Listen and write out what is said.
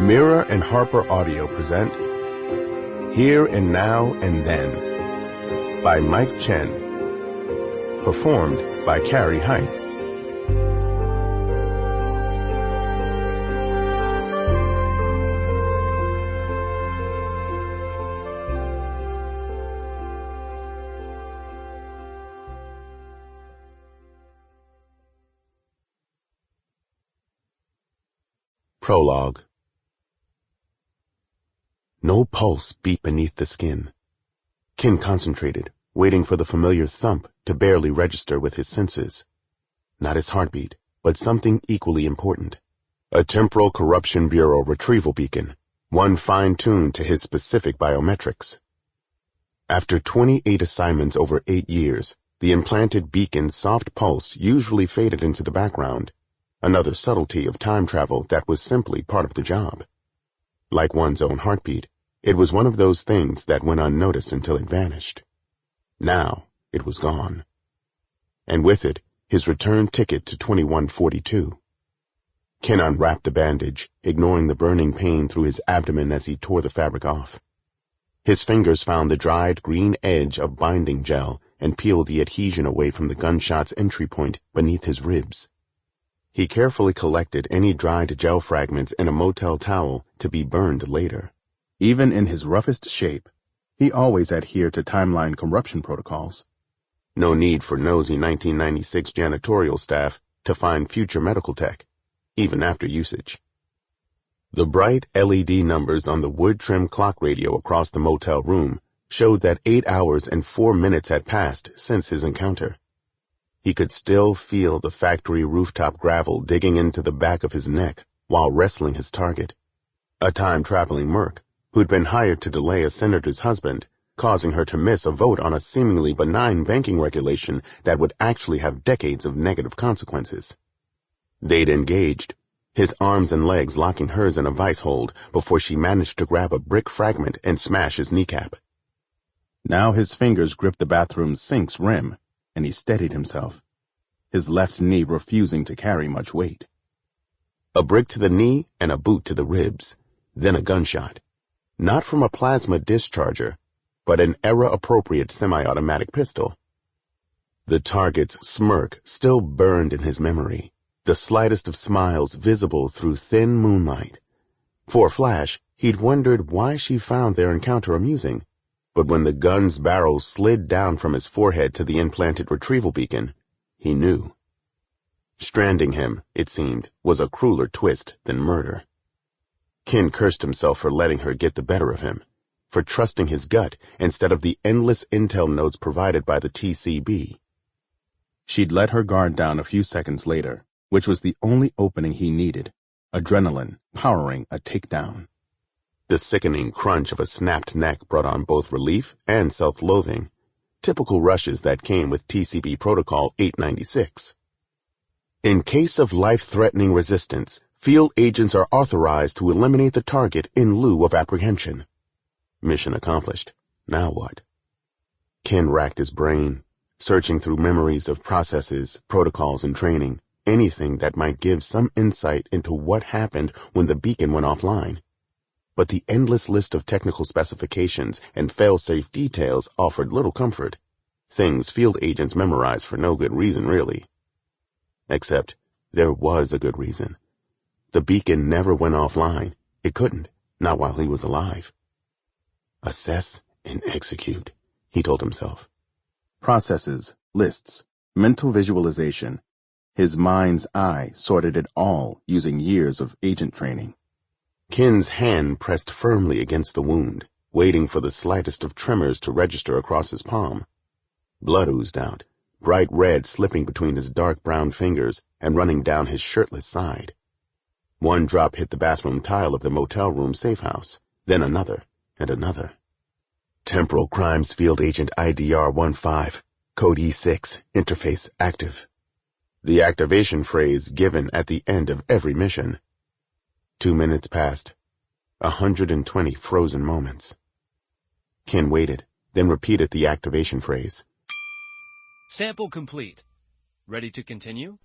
Mirror and Harper Audio present Here and Now and Then by Mike Chen. Performed by Cary, Hite. Prologue. No pulse beat beneath the skin. Kin concentrated, waiting for the familiar thump to barely register with his senses. Not his heartbeat, but something equally important. A Temporal Corruption Bureau retrieval beacon, one fine-tuned to his specific biometrics. After 28 assignments over 8 years, the implanted beacon's soft pulse usually faded into the background, another subtlety of time travel that was simply part of the job. Like one's own heartbeat, it was one of those things that went unnoticed until it vanished. Now, it was gone. And with it, his return ticket to 2142. Kin unwrapped the bandage, ignoring the burning pain through his abdomen as he tore the fabric off. His fingers found the dried green edge of binding gel and peeled the adhesion away from the gunshot's entry point beneath his ribs. He carefully collected any dried gel fragments in a motel towel to be burned later. Even in his roughest shape, he always adhered to timeline corruption protocols. No need for nosy 1996 janitorial staff to find future medical tech, even after usage. The bright LED numbers on the wood-trimmed clock radio across the motel room showed that 8 hours and 4 minutes had passed since his encounter. He could still feel the factory rooftop gravel digging into the back of his neck while wrestling his target, a time-traveling merc who'd been hired to delay a senator's husband, causing her to miss a vote on a seemingly benign banking regulation that would actually have decades of negative consequences. They'd engaged, his arms and legs locking hers in a vice hold before she managed to grab a brick fragment and smash his kneecap. Now his fingers gripped the bathroom sink's rim, and he steadied himself, his left knee refusing to carry much weight. A brick to the knee and a boot to the ribs, then a gunshot. Not from a plasma discharger, but an era-appropriate semi-automatic pistol. The target's smirk still burned in his memory, the slightest of smiles visible through thin moonlight. For a flash, he'd wondered why she found their encounter amusing, but when the gun's barrel slid down from his forehead to the implanted retrieval beacon, he knew. Stranding him, it seemed, was a crueler twist than murder. Kin cursed himself for letting her get the better of him, for trusting his gut instead of the endless intel notes provided by the TCB. She'd let her guard down a few seconds later, which was the only opening he needed, adrenaline powering a takedown. The sickening crunch of a snapped neck brought on both relief and self-loathing, typical rushes that came with TCB Protocol 896. In case of life-threatening resistance, field agents are authorized to eliminate the target in lieu of apprehension. Mission accomplished. Now what? Kin racked his brain, searching through memories of processes, protocols, and training, anything that might give some insight into what happened when the beacon went offline. But the endless list of technical specifications and fail-safe details offered little comfort, things field agents memorize for no good reason, really. Except, there was a good reason. The beacon never went offline. It couldn't, not while he was alive. Assess and execute, he told himself. Processes, lists, mental visualization. His mind's eye sorted it all using years of agent training. Kin's hand pressed firmly against the wound, waiting for the slightest of tremors to register across his palm. Blood oozed out, bright red slipping between his dark brown fingers and running down his shirtless side. One drop hit the bathroom tile of the motel room safe house, then another, and another. Temporal Crimes Field Agent IDR-15, Code E6, interface active. The activation phrase given at the end of every mission. 2 minutes passed. 120 frozen moments. Kin waited, then repeated the activation phrase. Sample complete. Ready to continue?